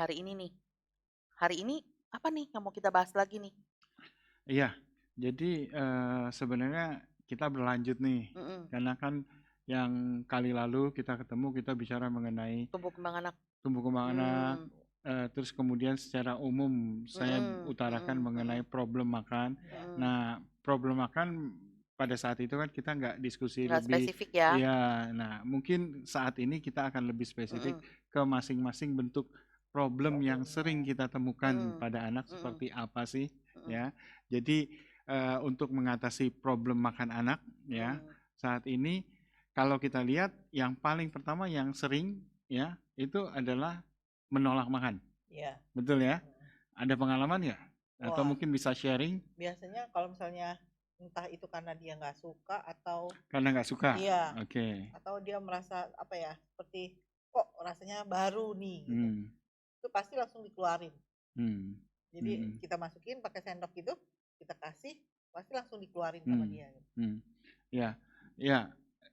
hari ini nih. Hari ini apa nih yang mau kita bahas lagi nih? Iya, jadi sebenarnya kita berlanjut nih, Mm-mm. karena kan yang kali lalu kita ketemu kita bicara mengenai Tumbuh kembang anak. tumbuh kembang anak, Hmm. terus kemudian secara umum saya Mm-mm. utarakan Mm-mm. mengenai Mm-mm. problem makan. Mm-mm. Nah, problem makan pada saat itu kan kita nggak diskusi Nggak lebih, spesifik ya. ya. Nah, mungkin saat ini kita akan lebih spesifik Mm-mm. ke masing-masing bentuk problem yang sering kita temukan Mm-mm. pada anak Mm-mm. seperti apa sih, Mm-mm. ya. Jadi untuk mengatasi problem makan anak, ya, Mm-mm. saat ini kalau kita lihat yang paling pertama yang sering, ya, itu adalah menolak makan. Iya. Betul ya? Ada pengalaman nggak? Atau Wah, mungkin bisa sharing biasanya kalau misalnya entah itu karena dia nggak suka atau karena nggak suka? iya, Oke. atau dia merasa apa ya, seperti kok rasanya baru nih gitu. Hmm. Itu pasti langsung dikeluarin. Hmm. Jadi Hmm. kita masukin pakai sendok gitu, kita kasih, pasti langsung dikeluarin sama Hmm. dia gitu. Hmm. Ya, ya.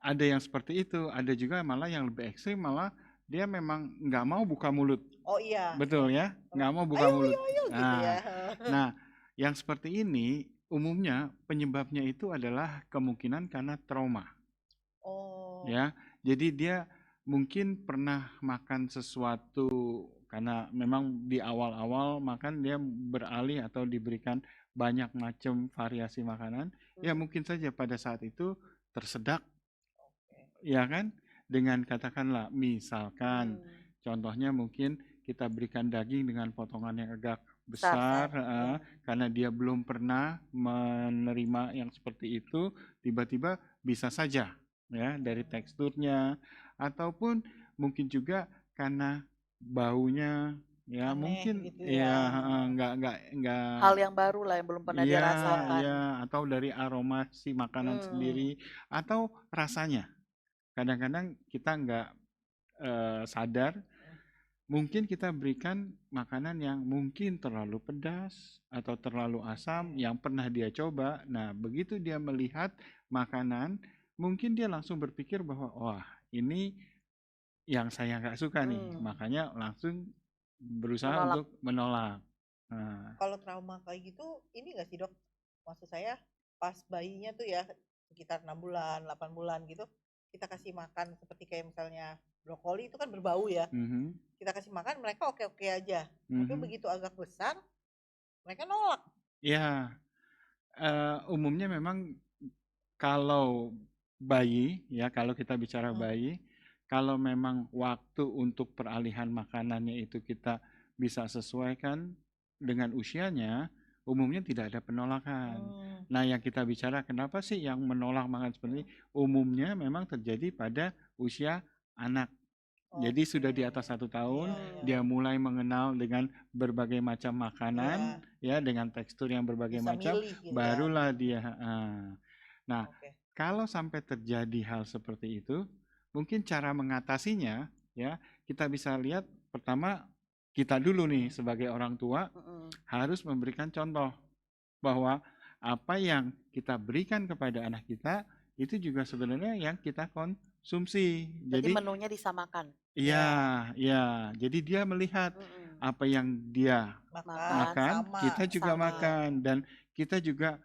Ada yang seperti itu. Ada juga malah yang lebih ekstrim, malah dia memang nggak mau buka mulut. Oh iya, Betul ya? sama Nggak mau buka ayo mulut. ayo ayo gitu ya. Nah, nah, yang seperti ini umumnya penyebabnya itu adalah kemungkinan karena trauma. Oh, Ya, jadi dia mungkin pernah makan sesuatu karena memang di awal-awal makan dia beralih atau diberikan banyak macam variasi makanan, ya Hmm. mungkin saja pada saat itu tersedak, oke. ya kan? Dengan katakanlah misalkan Hmm. contohnya mungkin kita berikan daging dengan potongan yang agak Besar. besar, Iya. karena dia belum pernah menerima yang seperti itu, tiba-tiba bisa saja ya dari teksturnya ataupun mungkin juga karena baunya, ya Aneh mungkin gitu ya. ya nggak Hal yang baru lah yang belum pernah dia iya rasakan. iya atau dari aroma si makanan Hmm. sendiri atau rasanya. Kadang-kadang kita nggak sadar, mungkin kita berikan makanan yang mungkin terlalu pedas atau terlalu asam Oke. yang pernah dia coba. Nah, begitu dia melihat makanan, mungkin dia langsung berpikir bahwa, wah, ini yang saya nggak suka nih. Hmm. Makanya langsung berusaha Menolak. untuk menolak. Nah, Kalau trauma kayak gitu, ini nggak sih dok? Maksud saya pas bayinya tuh ya sekitar 6 bulan, 8 bulan gitu, kita kasih makan seperti kayak misalnya brokoli itu kan berbau ya. mhm, Kita kasih makan mereka oke-oke aja. Tapi mhm. begitu agak besar, mereka nolak. Ya, umumnya memang kalau bayi, ya kalau kita bicara Mm, bayi, kalau memang waktu untuk peralihan makanannya itu kita bisa sesuaikan dengan usianya, umumnya tidak ada penolakan. mm, Nah, yang kita bicara kenapa sih yang menolak makan seperti ini? mm. Umumnya memang terjadi pada usia anak. Jadi Oke. sudah di atas 1 tahun, Iya, iya. dia Hmm. mulai mengenal dengan berbagai macam makanan, Iya, ya dengan tekstur yang berbagai bisa macam, milih gitu ya. barulah dia. Nah, Oke. kalau sampai terjadi hal seperti itu, mungkin cara mengatasinya, ya kita bisa lihat pertama kita dulu nih sebagai orang tua Mm-mm. harus memberikan contoh bahwa apa yang kita berikan kepada anak kita itu juga sebenarnya yang kita konsumsi. Berarti Jadi menunya disamakan. iya, Ya, iya. Jadi dia melihat Mm-mm. apa yang dia makan Makan makan, sama kita juga sama. iya. makan dan kita juga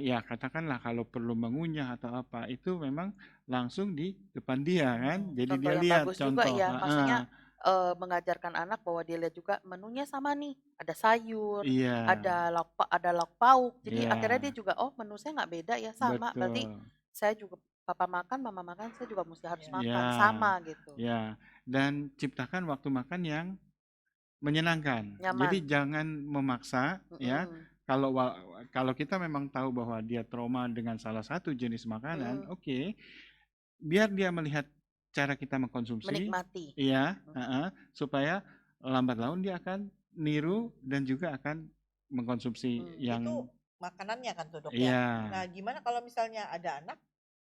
ya katakanlah kalau perlu mengunyah atau apa itu memang langsung di depan dia kan. Mm, Jadi Contoh dia yang lihat bagus juga contoh. ya, maksudnya mengajarkan anak bahwa dia lihat juga menunya sama nih, ada sayur, Iya, ada lauk pauk. Jadi akhirnya iya, dia juga, oh menu saya nggak beda ya, sama. Berarti betul. saya juga papa makan, mama makan, saya juga mesti harus iya. Iya, makan sama gitu. ya. Dan ciptakan waktu makan yang menyenangkan. Nyaman. Jadi jangan memaksa ya. Mm-mm. Kalau kalau kita memang tahu bahwa dia trauma dengan salah satu jenis makanan, Mm-mm. oke, biar dia melihat cara kita mengkonsumsi, Menikmati. iya, supaya lambat laun dia akan niru dan juga akan mengkonsumsi Itu yang makanannya kan tuh dok ya. iya, Nah gimana kalau misalnya ada anak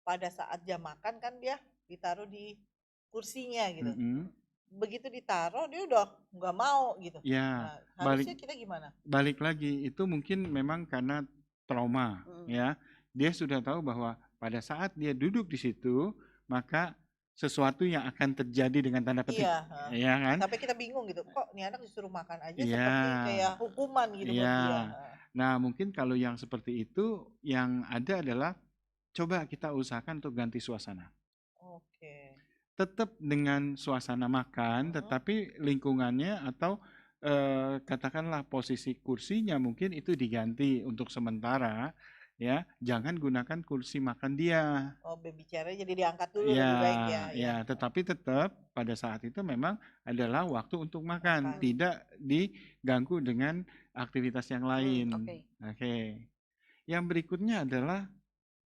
pada saat jam makan kan dia ditaruh di kursinya gitu. mm-mm. Begitu ditaruh dia udah nggak mau gitu. Ya, Nah balik harusnya kita gimana? balik lagi itu mungkin memang karena trauma Mm-mm. ya. Dia sudah tahu bahwa pada saat dia duduk di situ, maka sesuatu yang akan terjadi dengan tanda petik, Iya, heeh. ya kan? Sampai kita bingung gitu, kok nih anak disuruh makan aja Iya, seperti kayak hukuman gitu buat dia. iya. Heeh. Nah, mungkin kalau yang seperti itu, yang ada adalah coba kita usahakan untuk ganti suasana. Oke. Tetap dengan suasana makan, Mhm. tetapi lingkungannya atau katakanlah posisi kursinya mungkin itu diganti untuk sementara, ya. Jangan gunakan kursi makan dia. Oh, baby chair-nya jadi diangkat dulu Ya, lebih baik ya, ya. ya, tetapi tetap pada saat itu memang adalah waktu untuk makan, Makan. tidak diganggu dengan aktivitas yang lain. Oke. Oke. Yang berikutnya adalah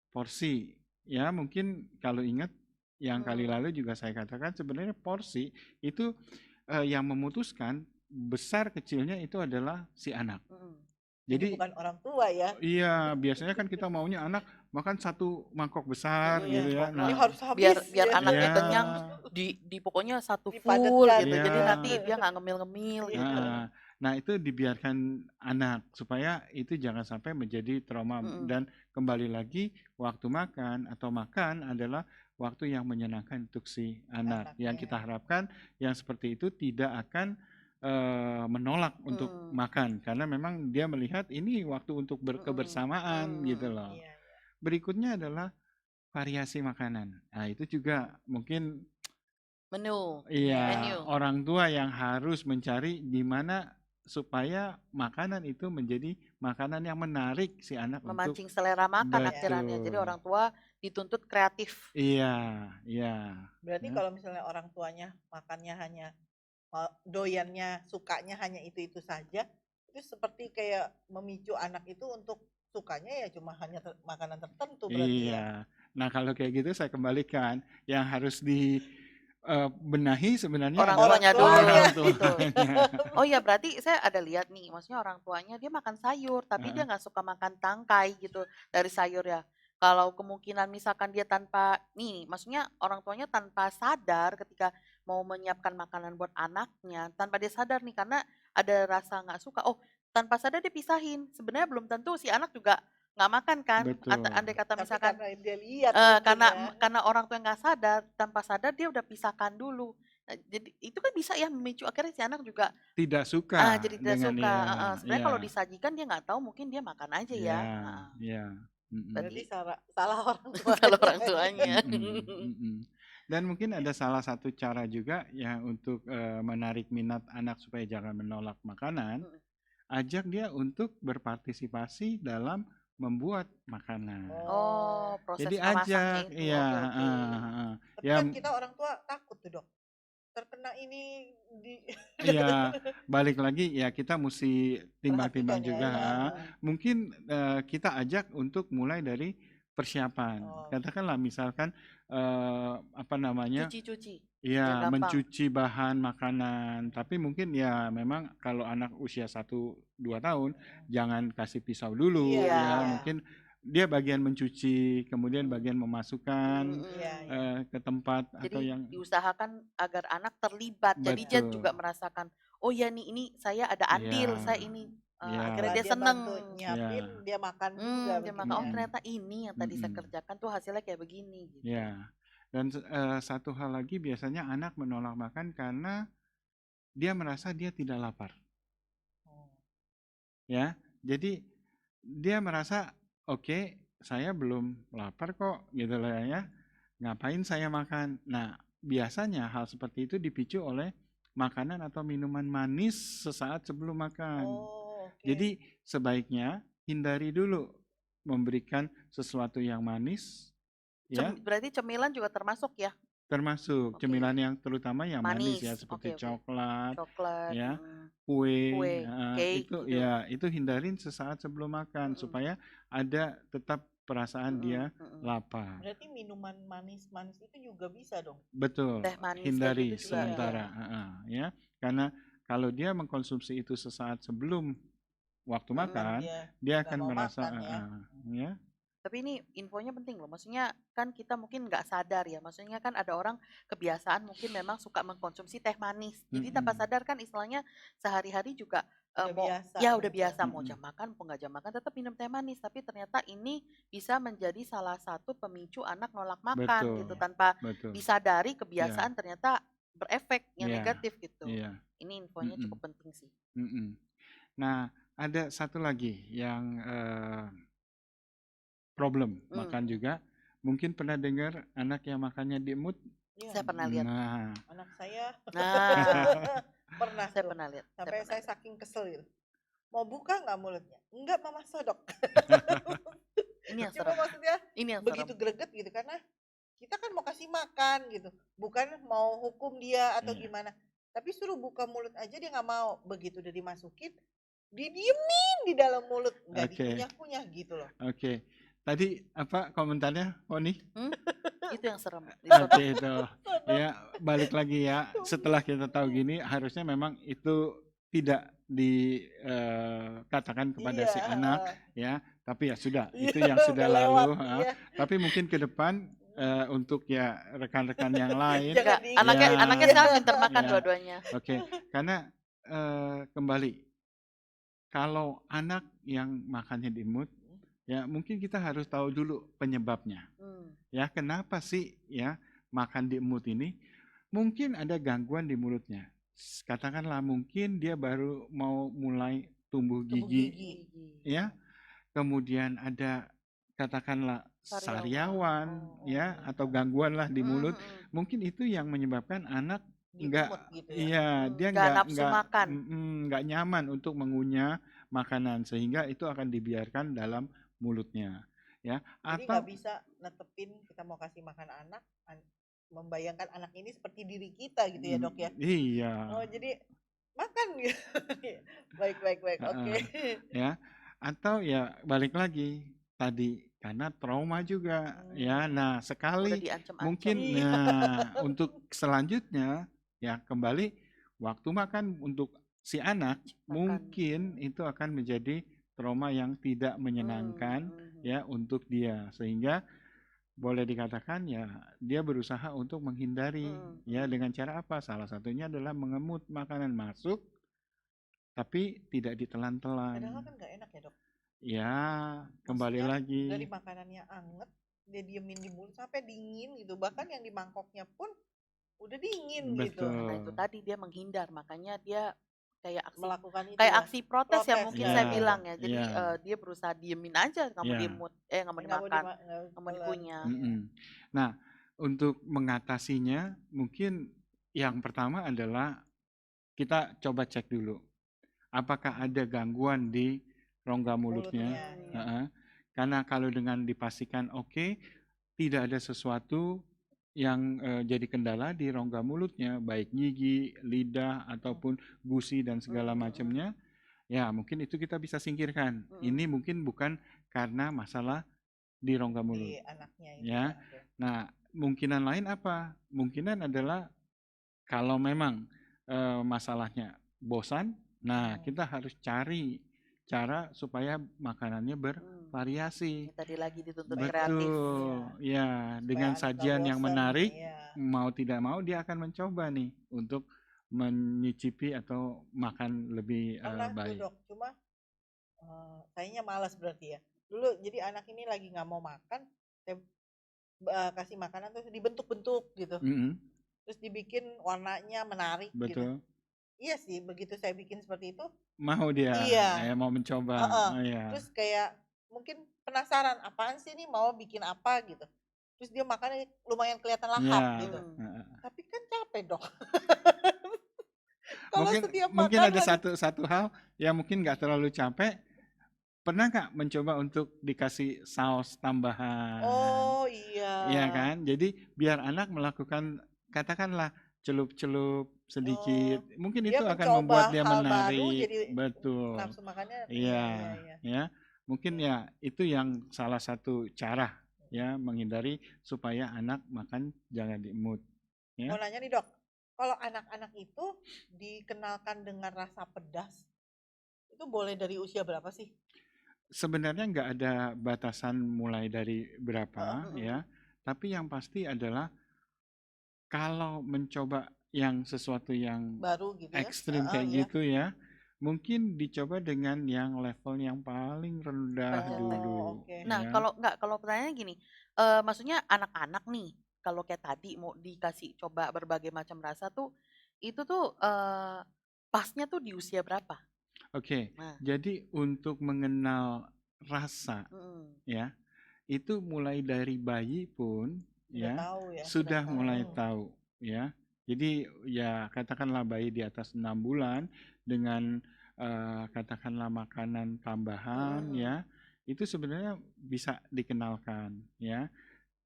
porsi. Ya, mungkin kalau ingat yang kali lalu juga saya katakan sebenarnya porsi itu yang memutuskan besar kecilnya itu adalah si anak. Jadi Jadi bukan orang tua ya. iya, biasanya kan kita maunya anak makan satu mangkok besar Iya. gitu ya. Ini Nah, harus biar habis biar ya. anaknya ya, kenyang di pokoknya satu full Dipadatkan. gitu. Jadi Iya. nanti dia nggak ngemil-ngemil Iya. gitu. Nah, itu dibiarkan anak supaya itu jangan sampai menjadi trauma dan kembali lagi waktu makan atau makan adalah waktu yang menyenangkan untuk si anak. Yang kita Anaknya. harapkan yang seperti itu tidak akan menolak untuk makan karena memang dia melihat ini waktu untuk kebersamaan gitu loh. Iya, iya. Berikutnya adalah variasi makanan. Nah, itu juga mungkin Menu. iya, orang tua yang harus mencari di mana supaya makanan itu menjadi makanan yang menarik si anak untuk Memancing selera makan akhirannya. Jadi betul. orang tua dituntut kreatif. Iya, iya. Berarti Ya. kalau misalnya orang tuanya makannya hanya doyannya, sukanya hanya itu-itu saja, itu seperti kayak memicu anak itu untuk sukanya ya cuma hanya makanan tertentu berarti ya. Iya. Nah, kalau kayak gitu saya kembalikan yang harus dibenahi sebenarnya Orang adalah tuanya tuanya. dulu. orang Gitu. tuanya. Oh iya, berarti saya ada lihat nih, maksudnya orang tuanya dia makan sayur, tapi dia nggak suka makan tangkai gitu dari sayur ya. Kalau kemungkinan misalkan dia tanpa, nih maksudnya orang tuanya tanpa sadar ketika mau menyiapkan makanan buat anaknya, tanpa dia sadar nih karena ada rasa nggak suka, oh tanpa sadar dia pisahin. Sebenarnya belum tentu si anak juga nggak makan kan. Betul. Andai kata Tapi misalkan karena dia lihat mungkin karena ya. karena orang tua nggak sadar, tanpa sadar dia udah pisahkan dulu. Jadi itu kan bisa ya memicu akhirnya si anak juga Tidak suka jadi tidak dengan suka. ya, Sebenarnya ya, kalau disajikan dia nggak tahu, mungkin dia makan aja ya. ya, ya. Berarti Berarti salah orang salah orang tuanya. tuanya. Dan mungkin ada salah satu cara juga ya untuk menarik minat anak supaya jangan menolak makanan, ajak dia untuk berpartisipasi dalam membuat makanan. Oh, proses Jadi memasaknya ajak, itu. iya, Oke. Tapi ya, kan kita orang tua takut tuh, Dok. Terkena ini iya, balik lagi ya kita mesti timbang-timbang perhatikan juga. ya. Mungkin kita ajak untuk mulai dari persiapan. Oh. Katakanlah misalkan apa namanya? Cuci-cuci. Ya, Biar gampang. mencuci bahan makanan. Tapi mungkin ya memang kalau anak usia 1-2 tahun jangan kasih pisau dulu Iya. ya. Mungkin dia bagian mencuci, kemudian bagian memasukkan Iya. ke tempat atau Jadi yang diusahakan agar anak terlibat. Jadi dia juga betul. merasakan, oh ya nih ini saya ada andil, Ya, saya ini ya. akhirnya dia Setelah seneng. bantu nyiapin, dia makan juga Dia begitu makan, oh ya. ternyata ini yang tadi saya kerjakan tuh hasilnya kayak begini gitu. Ya. Dan satu hal lagi biasanya anak menolak makan karena dia merasa dia tidak lapar. Ya, jadi dia merasa oke, saya belum lapar kok gitu loh ya. Ngapain saya makan? Nah, biasanya hal seperti itu dipicu oleh makanan atau minuman manis sesaat sebelum makan. Oh, oke. Jadi sebaiknya hindari dulu memberikan sesuatu yang manis ya. Berarti cemilan juga termasuk ya? Termasuk Oke. cemilan yang terutama yang manis ya Manis. seperti Oke. coklat, Coklat, ya, kue, cake itu gitu. ya itu hindarin sesaat sebelum makan supaya ada tetap perasaan dia lapar. Berarti minuman manis-manis itu juga bisa dong? Betul, Teh manis kayak hindari gitu juga sementara, ya, karena kalau dia mengkonsumsi itu sesaat sebelum waktu makan, dia Nggak akan mau merasa, makan ya. ya. Tapi ini infonya penting loh, maksudnya kan kita mungkin nggak sadar ya, maksudnya kan ada orang kebiasaan mungkin memang suka mengkonsumsi teh manis. Jadi tanpa Mm-mm. sadar kan istilahnya sehari-hari juga Udah mau biasa ya udah gitu. biasa mau Mm-mm. jam makan mau nggak jam makan tetap minum teh manis, tapi ternyata ini bisa menjadi salah satu pemicu anak nolak makan gitu Betul, tanpa betul. disadari Ya, kebiasaan ternyata berefek yang ya, negatif gitu. iya. Ini infonya Mm-mm. cukup penting sih. Mm-mm. Nah, ada satu lagi yang problem Hmm, makan juga. Mungkin pernah dengar anak yang makannya diemut? Iya, saya pernah lihat. Nah, anak saya Nah, pernah saya tuh. pernah lihat. Saya Sampai pernah saya lihat. saking kesel gitu. Mau buka nggak mulutnya? Enggak, mama sodok. Ini yang Cuma serem. maksudnya Ini yang begitu serem. greget gitu karena kita kan mau kasih makan gitu, bukan mau hukum dia atau iya. gimana. Tapi suruh buka mulut aja dia nggak mau. Begitu udah dimasukin, didiemin di dalam mulut, nggak Oke, dikunyah-kunyah gitu loh. oke. Tadi apa komentarnya, Poni? Hmm? Itu yang serem. Oke, Disodok. itu. Sodok. Ya, balik lagi ya. Setelah kita tahu gini, harusnya memang itu tidak dikatakan kepada Iya, si anak, ya. Tapi ya sudah, iya, itu yang sudah udah lewat, lalu. iya. Tapi mungkin ke depan untuk ya rekan-rekan yang lain, Jangan Enggak, anaknya diingetin. anaknya ya, sekarang pinter makan ya, dua-duanya. oke. Karena kembali, kalau anak yang makannya diemut, ya mungkin kita harus tahu dulu penyebabnya. Hmm. Ya, kenapa sih ya makan diemut ini? Mungkin ada gangguan di mulutnya. Katakanlah mungkin dia baru mau mulai tumbuh Tumbuh gigi, gigi. ya. Kemudian ada katakanlah sariawan, Oh. ya, atau gangguan lah di mulut. Hmm. Mungkin itu yang menyebabkan anak nggak, Diemut gitu ya. iya, dia Nggak nafsu makan. nggak nyaman untuk mengunyah makanan sehingga itu akan dibiarkan dalam mulutnya, ya. Jadi Atau nggak bisa netepin kita mau kasih makan anak, membayangkan anak ini seperti diri kita gitu ya dok ya. iya, Oh jadi makan gitu. Baik baik baik. Oke. ya. Atau ya balik lagi tadi karena trauma juga, ya. Nah, Udah sekali diancam-ancam. mungkin Iya. untuk selanjutnya ya kembali waktu makan untuk si anak Ciptakan. mungkin itu akan menjadi trauma yang tidak menyenangkan ya untuk dia sehingga boleh dikatakan ya dia berusaha untuk menghindari ya dengan cara apa? Salah satunya adalah mengemut makanan masuk tapi tidak ditelan-telan. Padahal kan nggak enak ya dok. Ya, kembali Maksudnya lagi. dari makanannya anget, dia diemin di mulut sampai dingin gitu. Bahkan yang di mangkoknya pun udah dingin gitu. Nah itu Betul. tadi dia menghindar, makanya dia kayak Melakukan itu kayak ya. aksi protes ya Protes mungkin ya. saya Ya, bilang ya. Jadi ya, dia berusaha diemin aja, nggak mau ya. diemut, nggak mau Nggak mau dimakan, nggak nggak mau telan. dikunyah. Mm-mm. Nah, untuk mengatasinya mungkin yang pertama adalah kita coba cek dulu apakah ada gangguan di rongga mulutnya. Mulutnya. Ya. Heeh. Karena kalau dengan dipastikan oke, tidak ada sesuatu yang jadi kendala di rongga mulutnya, baik gigi, lidah, ataupun gusi dan segala macamnya, ya mungkin itu kita bisa singkirkan. Ini mungkin bukan karena masalah di rongga mulut. Di anaknya itu Ya. Oke. Nah, kemungkinan lain apa? Kemungkinan adalah kalau memang masalahnya bosan, nah kita harus cari cara supaya makanannya bervariasi. Tadi lagi dituntut kreatif. Betul, ya, dengan Supaya anak nggak sajian yang bosan. menarik, Iya. mau tidak mau dia akan mencoba nih untuk menyicipi atau makan lebih Pernah tuh baik. dok, cuma kayaknya malas berarti ya. Dulu jadi anak ini lagi nggak mau makan, saya kasih makanan terus dibentuk-bentuk gitu. Mm-mm, Terus dibikin warnanya menarik gitu. betul. Iya sih, begitu saya bikin seperti itu, Mau dia, iya. mau mencoba. Heeh. Oh, ya. Terus kayak mungkin penasaran apaan sih nih mau bikin apa gitu. Terus dia makannya lumayan kelihatan lahap Ya, gitu. heeh. Tapi kan capek dok. Kalau Mungkin setiap mungkin makan ada harus satu hal yang mungkin nggak terlalu capek. Pernah nggak mencoba untuk dikasih saus tambahan? Oh iya. Iya kan? Jadi biar anak melakukan katakanlah celup-celup sedikit. Oh, Mungkin dia itu akan mencoba membuat dia hal baru menarik. jadi Betul. nafsu makannya. Iya, Iya. ya. Mungkin ya itu yang salah satu cara ya menghindari supaya anak makan jangan diemut. Ya. Mau nanya nih dok, kalau anak-anak itu dikenalkan dengan rasa pedas, itu boleh dari usia berapa sih? sebenarnya nggak ada batasan mulai dari berapa Mm-mm. ya, tapi yang pasti adalah kalau mencoba yang sesuatu yang Baru gitu ya. ekstrim kayak Iya. gitu ya, mungkin dicoba dengan yang level yang paling rendah Rendah. Oh, dulu oke. Nah, ya. kalau pertanyaannya gini, maksudnya anak-anak nih, kalau kayak tadi mau dikasih coba berbagai macam rasa tuh, itu tuh, pasnya tuh di usia berapa? Oke, Nah, jadi untuk mengenal rasa mhm, ya, itu mulai dari bayi pun Udah ya tahu ya. sudah sudah mulai tahu. Hmm. tahu ya. Jadi ya katakanlah bayi di atas 6 bulan dengan katakanlah makanan tambahan Mhm, ya, itu sebenarnya bisa dikenalkan ya.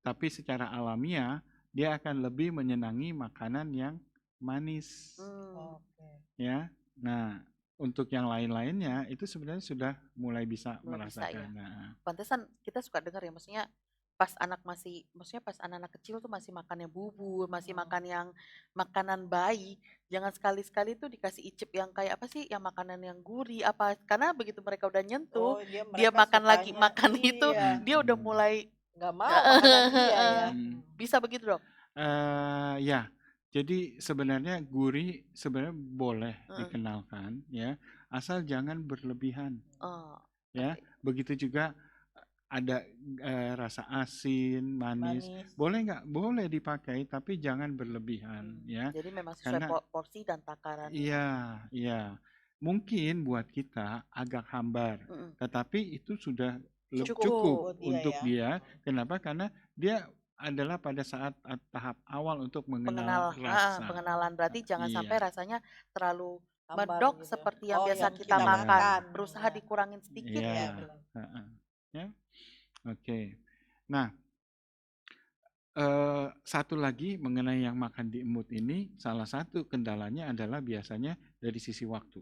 Tapi secara alamiah dia akan lebih menyenangi makanan yang manis mmm, Oke. ya. Nah, untuk yang lain-lainnya itu sebenarnya sudah mulai bisa belum bisa merasakan. ya? Nah, Pantesan kita suka dengar ya, maksudnya pas anak-anak kecil tuh masih makannya bubur, masih Hmm. makan yang makanan bayi, jangan sekali-sekali tuh dikasih icip yang kayak apa sih, yang makanan yang gurih apa, karena begitu mereka udah nyentuh, Oh, dia mereka makan lagi sukanya makan itu, iya, dia udah mm, mulai nggak mau makanan dia ya. mm. Bisa begitu, Dok? Ya, jadi sebenarnya gurih sebenarnya boleh Heeh. dikenalkan ya, asal jangan berlebihan Oh, ya. oke. Begitu juga ada rasa asin, manis, Manis. boleh nggak? Boleh dipakai, tapi jangan berlebihan ya, Jadi memang sesuai karena porsi dan takaran ya? iya, iya, mungkin buat kita agak hambar, Mhm. tetapi itu sudah Cukup cukup Cukup. buat dia untuk ya. dia. Kenapa? Karena dia adalah pada saat tahap awal untuk mengenal rasa. Pengenalan berarti jangan sampai Iya, rasanya terlalu Hambar medok gitu. seperti yang Oh, biasa yang kita kita iya, makan, makan. berusaha Ya, dikurangin sedikit iya, ya gitu. benar. heeh, ya, oke. Nah, satu lagi mengenai yang makan di emut ini, salah satu kendalanya adalah biasanya dari sisi waktu.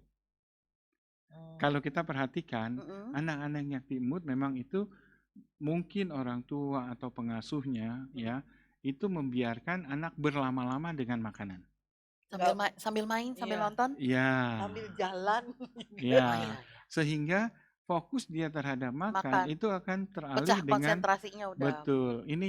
Kalau kita perhatikan, Mhm. anak-anak yang diemut memang itu mungkin orang tua atau pengasuhnya Mhm. ya, itu membiarkan anak berlama-lama dengan makanan. Nggak, Sambil main, sambil iya, nonton? Ya, sambil jalan juga. Oh, ya. iya iya. Sehingga fokus dia terhadap makan Makan, itu akan pecah teralih dengan konsentrasinya udah betul. Ini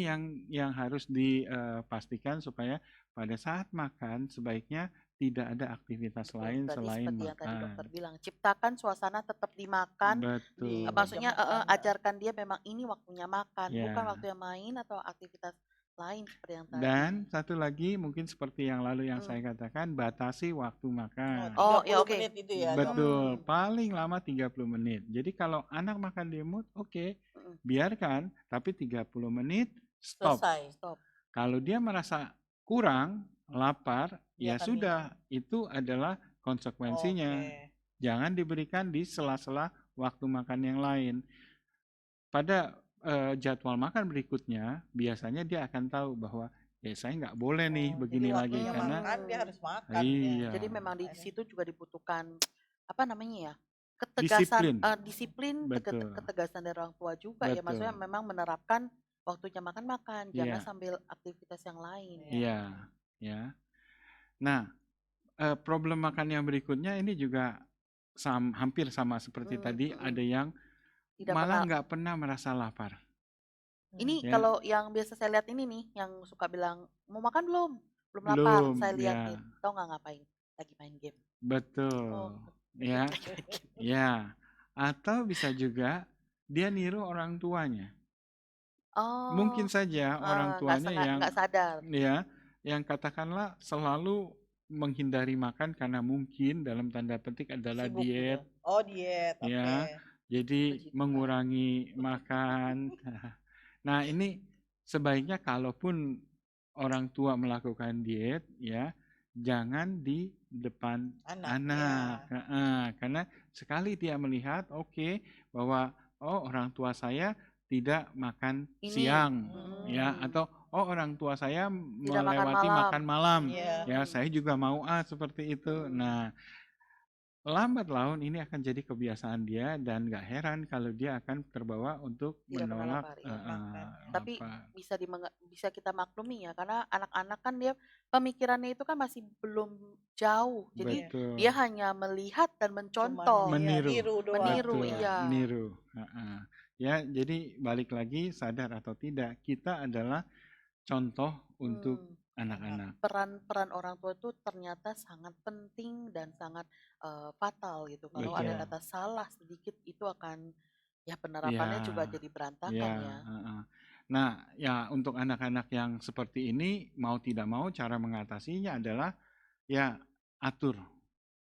yang harus dipastikan supaya pada saat makan sebaiknya tidak ada aktivitas betul, lain berarti selain seperti yang tadi dokter makan. bilang, ciptakan suasana tetap dimakan, Di Betul. meja maksudnya makan. ajarkan dia memang ini waktunya makan, bukan Ya. waktunya main atau aktivitas lain seperti yang tadi. Dan satu lagi mungkin seperti yang lalu yang Mhm. saya katakan, batasi waktu Oh, makan. Oh, ya 30 oke. menit itu ya, Dok. Betul, paling lama 30 menit. Jadi kalau anak makan di mood, oke, Mhm. biarkan, tapi 30 menit stop. Selesai. Stop. Kalau dia merasa kurang, lapar, Dia ya akan minum. sudah, itu adalah konsekuensinya. Oke. Jangan diberikan di sela-sela waktu makan yang lain. Pada jadwal makan berikutnya, biasanya dia akan tahu bahwa ya saya nggak boleh nih Oh, jadi begini lagi waktunya karena makan dia harus makan dia. Jadi iya, memang di Makanya. situ juga dibutuhkan apa namanya ya? Ketegasan, disiplin. disiplin, Betul, ketegasan dari orang tua juga ya. Maksudnya betul. memang menerapkan waktunya makan-makan, jangan Iya, sambil aktivitas yang lain Iya. ya. iya, ya. Nah, problem makan yang berikutnya ini juga hampir sama seperti tadi, Mhm. ada yang Tidak malah pernah. nggak pernah merasa lapar, Hmm. Ini ya. kalau yang biasa saya lihat ini nih, yang suka bilang mau makan belum? Belum lapar. Belum, Saya ya, liatin. Tahu nggak ngapain? Lagi main game. Oh, betul, lagi ya, main game. ya. Atau bisa juga dia niru orang tuanya. Oh, Mungkin saja orang tuanya nggak yang sadar. ya, yang katakanlah selalu menghindari makan karena mungkin dalam tanda petik adalah Sibuk gitu. diet, Oh, diet. Oke. ya. Jadi Puji Tuhan. mengurangi makan. Nah, ini sebaiknya kalaupun orang tua melakukan diet, ya, jangan di depan Anak, ya. anak. Karena sekali dia melihat, oke, bahwa oh orang tua saya tidak makan Ini. siang, ya, Hmm, atau oh orang tua saya tidak makan melewati malam. makan malam, Iya. ya, saya juga mau seperti itu. Mm-mm. Nah, lambat laun ini akan jadi kebiasaan dia dan nggak heran kalau dia akan terbawa untuk Tidak pernah menolak lapar ya. makan ya. Tapi apa bisa kita maklumi ya, karena anak-anak kan dia pemikirannya itu kan masih belum jauh. Jadi Iya, betul dia hanya melihat dan cuman mencontoh, ya meniru niru doang meniru, betul ya. iya. meniru ya jadi balik lagi sadar atau tidak kita adalah contoh untuk Hmm. anak-anak Peran orang tua itu ternyata sangat penting dan sangat fatal gitu. Kalau ada betul Iya. kata salah sedikit itu akan ya ya penerapannya juga jadi berantakan ya ya. nah ya untuk anak-anak yang seperti ini mau tidak mau cara mengatasinya adalah ya atur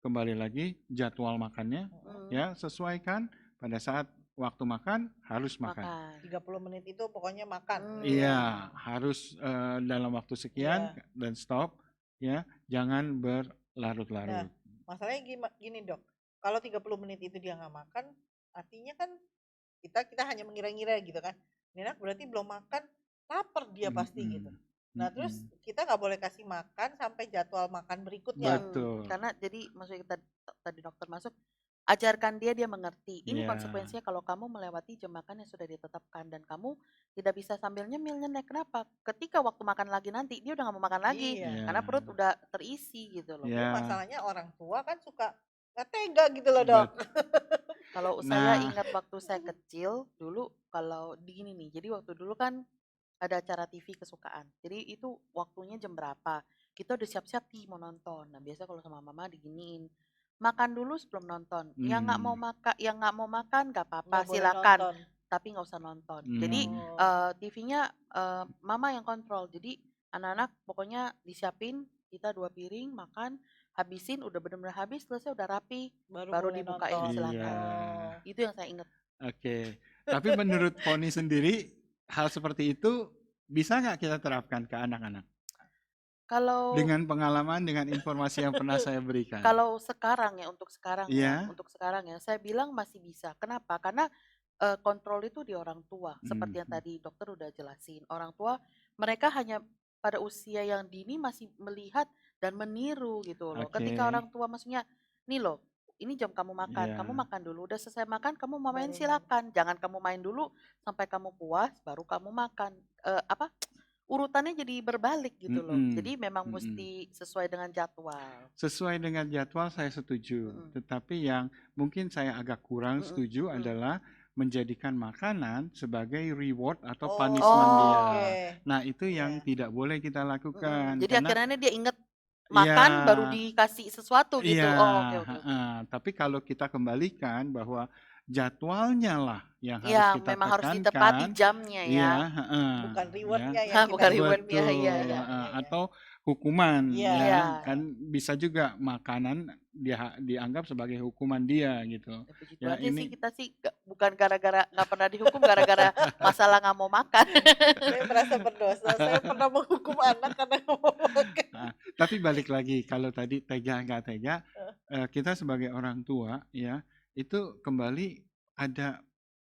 kembali lagi jadwal makannya Mm-mm. ya sesuaikan pada saat waktu makan harus makan. Makan. 30 menit itu pokoknya makan gitu ya. Iya, harus dalam waktu sekian Iya. dan stop ya, jangan Nah, berlarut-larut. masalahnya gini dok, kalau 30 menit itu dia nggak makan, artinya kan kita hanya mengira-ngira gitu kan. Ini anak berarti belum makan, lapar dia pasti gitu. Mm-mm, Nah terus mm-mm. kita nggak boleh kasih makan sampai jadwal makan berikutnya. Betul. Karena jadi maksudnya tadi dokter masuk, ajarkan dia mengerti. Ini Ya, konsekuensinya kalau kamu melewati jam makan yang sudah ditetapkan dan kamu tidak bisa sambil nyemil nyenek. Kenapa? Ketika waktu makan lagi nanti dia udah nggak mau makan lagi Iya. karena ya, perut udah terisi gitu loh. Tapi ya. masalahnya orang tua kan suka nggak tega gitu loh dok. Kalau saya Nah, ingat waktu saya kecil dulu kalau di gini nih. Jadi waktu dulu kan ada acara TV kesukaan. Jadi itu waktunya jam berapa? Kita udah siap-siap nih mau nonton. Nah, biasa kalau sama mama diginiin, makan dulu sebelum nonton. Yang nggak mau hmm, makan, yang nggak mau makan nggak apa-apa, Nggak boleh silakan. nonton. Tapi nggak usah nonton. Jadi hmm, Oh, TV-nya mama yang kontrol. Jadi anak-anak pokoknya disiapin, kita 2 piring makan, habisin, udah benar-benar habis, selesai udah rapi, baru baru boleh dibukain nonton. iya. silakan. Itu yang saya ingat. Oke. Tapi menurut Poni sendiri, hal seperti itu bisa nggak kita terapkan ke anak-anak? Kalau Dengan pengalaman, dengan informasi yang pernah saya berikan. Kalau sekarang ya, Iya. untuk sekarang ya, saya bilang masih bisa. Kenapa? Karena kontrol itu di orang tua. Seperti yang Mhm. tadi dokter udah jelasin. Orang tua mereka hanya pada usia yang dini masih melihat dan meniru gitu loh. Oke. Ketika orang tua maksudnya, nih loh, ini jam kamu Iya. makan dulu. Udah selesai makan, kamu mau main Baru silakan. Jangan kamu main dulu sampai kamu puas, baru kamu makan. Apa? Urutannya jadi berbalik gitu loh. Mhm, Jadi memang mhm. mesti sesuai dengan jadwal. Sesuai dengan jadwal saya setuju. Mhm. Tetapi yang mungkin saya agak kurang Mhm, setuju mhm. adalah menjadikan makanan sebagai reward atau Oh, punishment dia. oke. Nah, itu yang Iya. tidak boleh kita lakukan Jadi karena akhirnya dia inget iya, makan baru dikasih sesuatu gitu. iya, Oh, oke oke oke. tapi kalau kita kembalikan bahwa jadwalnya lah yang harus Iya, kita memang harus ditepati tekankan, jamnya ya. iya, Bukan ya. rewardnya yang kita Bukan ingat. rewardnya, Betul, iya Iya, iya. iya, iya. atau hukuman Iya. ya, Iya. kan bisa juga makanan dianggap sebagai hukuman dia gitu. Ya, puji Ya Tuhannya sih ini kita sih bukan gara-gara nggak pernah dihukum gara-gara masalah nggak mau makan. Saya merasa berdosa. Saya pernah menghukum anak karena nggak mau makan. tapi balik lagi kalau tadi tega nggak tega, kita sebagai orang tua ya itu kembali ada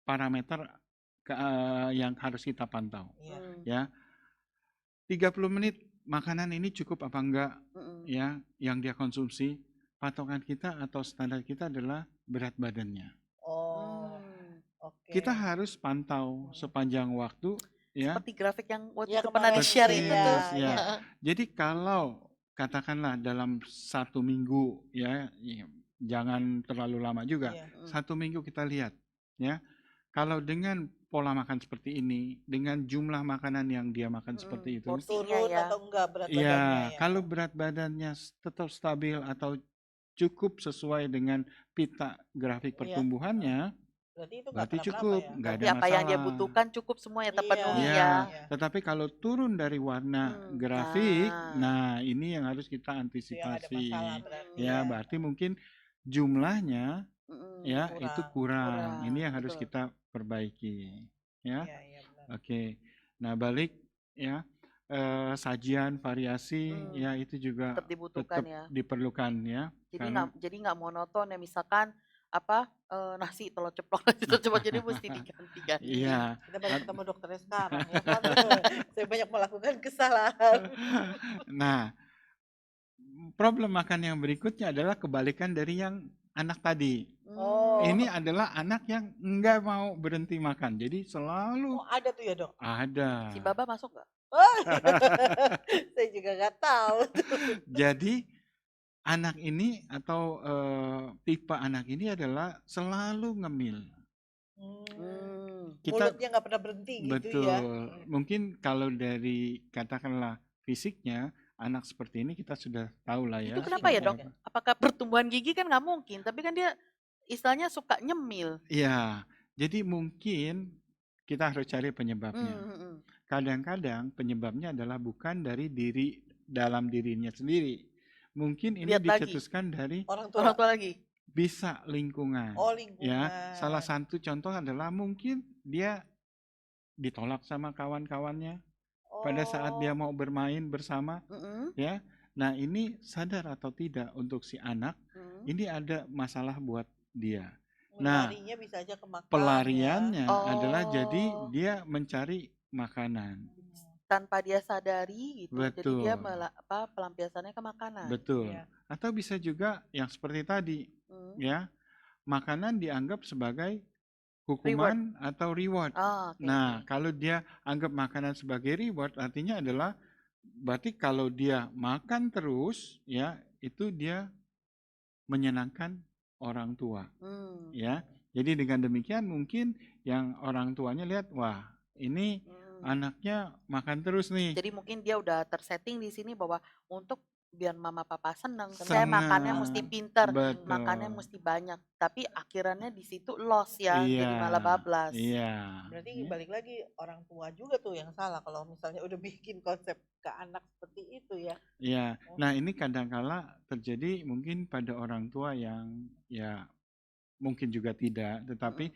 parameter yang harus kita pantau Iya. ya. 30 menit makanan ini cukup apa enggak Mm-mm. ya yang dia konsumsi. Patokan kita atau standar kita adalah berat badannya. Oh, Hmm. oke. Kita harus pantau sepanjang waktu ya. Seperti grafik yang waktu Ya itu pernah kemarin di-share sih itu ya, tuh. ya. ya. Jadi kalau katakanlah dalam 1 minggu ya, jangan terlalu lama juga. Iya. 1 minggu kita lihat ya. Kalau dengan pola makan seperti ini, dengan jumlah makanan yang dia makan seperti itu, Porsinya Turun ya. atau enggak berat ya badannya ya. kalau berat badannya tetap stabil atau cukup sesuai dengan pita grafik Iya. pertumbuhannya, Berarti itu nggak berarti kenapa-napa cukup, ya. nggak Berarti ada apa yang dia masalah. butuhkan cukup semuanya Iya, terpenuhi Ya, ya. iya. tetapi kalau turun dari warna Hmm, grafik, nah. nah ini yang harus kita Itu yang ada antisipasi. masalah berarti Ya, ya. berarti mungkin jumlahnya Mm-mm. ya itu kurang. Ini yang harus betul. kita perbaiki. Ya, Iya, iya benar. oke. Nah, balik ya sajian variasi ya itu juga Tetap dibutuhkan tetap ya. diperlukan ya. Karena Jadi nggak monoton ya, misalkan apa nasi telur ceplok nasi telur ceplok jadi mesti diganti-ganti. iya. Kita baru ketemu dokternya sekarang ya kan. Saya banyak melakukan kesalahan. Nah, problem makan yang berikutnya adalah kebalikan dari yang anak tadi. Oh. Ini adalah anak yang nggak mau berhenti makan. Jadi selalu Oh, ada tuh ya, Dok? ada. Si Baba masuk nggak? Oh, saya juga nggak tahu tuh. Jadi anak ini atau tipe anak ini adalah selalu ngemil. Kita Mulutnya nggak pernah berhenti gitu ya. betul. Mungkin kalau dari katakanlah fisiknya anak seperti ini kita sudah tahu lah ya Itu kenapa ya, seperti Dok? apa. Apakah pertumbuhan gigi kan nggak mungkin, tapi kan dia istilahnya suka nyemil. Iya, jadi mungkin kita harus cari penyebabnya. Hmm. Kadang-kadang penyebabnya adalah bukan dari dalam dirinya sendiri. Mungkin ini Lihat lagi. dicetuskan dari Orang Orang tua. tua lagi. bisa lingkungan. Oh, Ya, lingkungan. salah satu contoh adalah mungkin dia ditolak sama kawan-kawannya pada saat dia Oh, mau bermain bersama, Mm-mm. ya. Nah, ini sadar atau tidak untuk si anak, Mm. ini ada masalah buat dia. Nah, larinya bisa aja ke makan ya. pelariannya adalah jadi Oh, dia mencari makanan. tanpa dia sadari gitu. Jadi dia Betul, pelampiasannya ke makanan. betul. Iya. Atau bisa juga yang seperti tadi, Hmm. ya, makanan dianggap sebagai Reward. hukuman atau reward. Oh, oke. Nah, kalau dia anggap makanan sebagai reward, artinya adalah berarti kalau dia makan terus, ya, itu dia menyenangkan orang tua, Hmm. ya. Jadi dengan demikian mungkin yang orang tuanya lihat, wah, ini anaknya makan terus nih. Jadi mungkin dia udah tersetting di sini bahwa untuk biar mama papa seneng, saya makannya mesti Senang, pinter, makannya betul. mesti banyak. Tapi akhirannya di situ loss ya, Iya, jadi malah bablas. iya. Berarti balik lagi orang tua juga tuh yang salah kalau misalnya udah bikin konsep ke anak seperti itu ya. Iya. Nah, ini kadangkala terjadi mungkin pada orang tua yang ya mungkin juga tidak, tetapi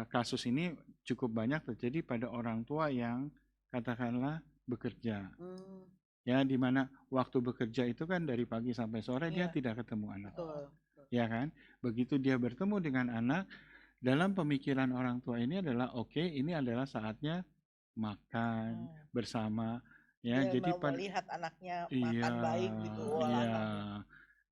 kasus ini cukup banyak terjadi pada orang tua yang katakanlah bekerja. Hmm, Ya, di mana waktu bekerja itu kan dari pagi sampai sore dia Iya. tidak ketemu anak. betul. Ya kan? Begitu dia bertemu dengan anak, dalam pemikiran orang tua ini adalah oke, ini adalah saatnya makan bersama. Ya, Dia jadi mau melihat anaknya iya, makan baik gitu. Oh, iya. lama.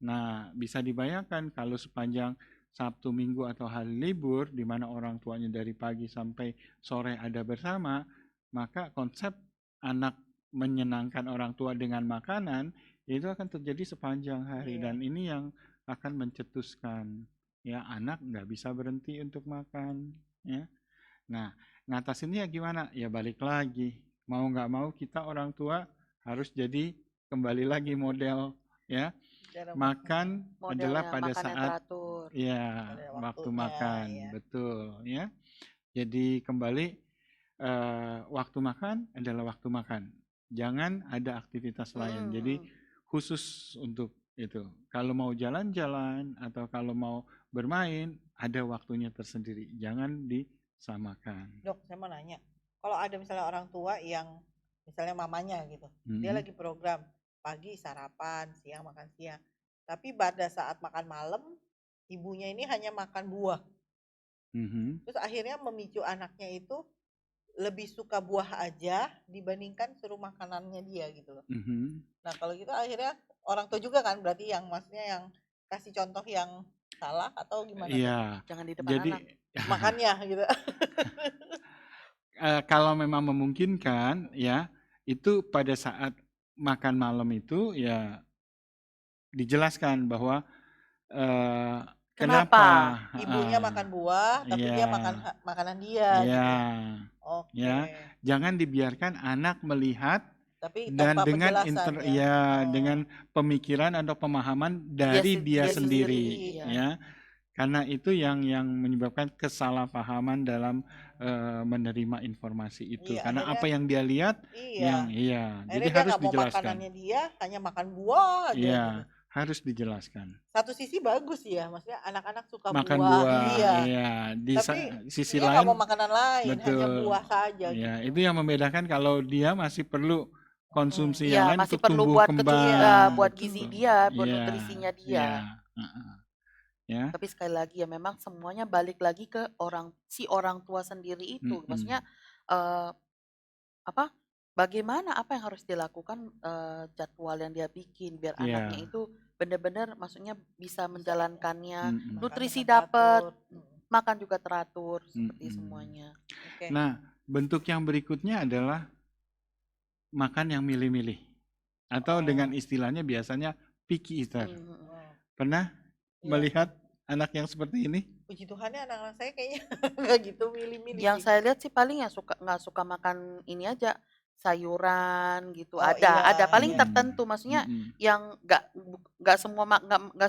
Nah, bisa dibayangkan kalau sepanjang Sabtu, Minggu atau hari libur, di mana orang tuanya dari pagi sampai sore ada bersama, maka konsep anak menyenangkan orang tua dengan makanan itu akan terjadi sepanjang hari, Iya. dan ini yang akan mencetuskan ya anak nggak bisa berhenti untuk makan, ya. Nah, ngatasinnya gimana? Ya balik lagi, mau nggak mau kita orang tua harus jadi kembali lagi model, ya. Cara Makan adalah Modelnya pada makan yang saat teratur. ya pada waktu waktunya makan, ya. betul, ya. Jadi kembali waktu makan adalah waktu makan. Jangan ada aktivitas lain. Jadi khusus untuk itu. Kalau mau jalan-jalan atau kalau mau bermain, ada waktunya tersendiri. Jangan disamakan. Dok, saya mau nanya. Kalau ada misalnya orang tua yang misalnya mamanya gitu, dia lagi program pagi sarapan, siang makan siang. Tapi pada saat makan malam, ibunya ini hanya makan buah. Terus akhirnya memicu anaknya itu lebih suka buah aja dibandingkan suruh makanannya dia gitu loh. Nah kalau gitu akhirnya orang tua juga kan berarti yang maksudnya yang kasih contoh yang salah atau gimana tuh? Iya. Jangan di depan Jadi anak. Makannya gitu. kalau memang memungkinkan, ya itu pada saat makan malam itu ya dijelaskan bahwa Kenapa? Ibunya makan buah, tapi dia makan makanan dia gitu. ya, Oke. ya, jangan dibiarkan anak melihat Tapi dan tanpa dengan penjelasan ya. dengan pemikiran atau pemahaman dari dia sendiri, iya. ya. Karena itu yang menyebabkan kesalahpahaman dalam menerima informasi itu. Iya, Karena akhirnya apa yang dia lihat, iya. jadi Akhirnya dia harus nggak mau dijelaskan. makanannya dia, hanya makan buah aja Iya, gitu. harus dijelaskan. Satu sisi bagus ya, maksudnya anak-anak suka Makan buah, buah, iya. iya. Di Tapi sisi dia nggak lain, mau makanan lain, hanya betul. buah saja Ya, gitu. itu yang membedakan kalau dia masih perlu konsumsi Iya, yang lain masih untuk perlu tumbuh buat kembang. buat Betul. gizi dia, buat Iya, nutrisinya dia. iya, ya. Tapi sekali lagi ya memang semuanya balik lagi ke si orang tua sendiri itu. Maksudnya bagaimana, apa yang harus dilakukan, jadwal yang dia bikin biar anaknya Iya. itu benar-benar maksudnya bisa Bisa menjalankannya, Mm-mm. makan nutrisi dengan dapat, teratur. makan juga teratur, seperti Mm-mm. semuanya. Oke. Nah, bentuk yang berikutnya adalah makan yang milih-milih. Atau dengan Oh. istilahnya biasanya picky eater. Mhm. Oh. Pernah Iya. melihat anak yang seperti ini? Puji Tuhan ya anak-anak saya kayaknya nggak gitu milih-milih Yang sih. saya lihat sih paling yang nggak suka makan ini aja, sayuran gitu, Oh iya, ada paling iya. tertentu, maksudnya Mm-mm. yang nggak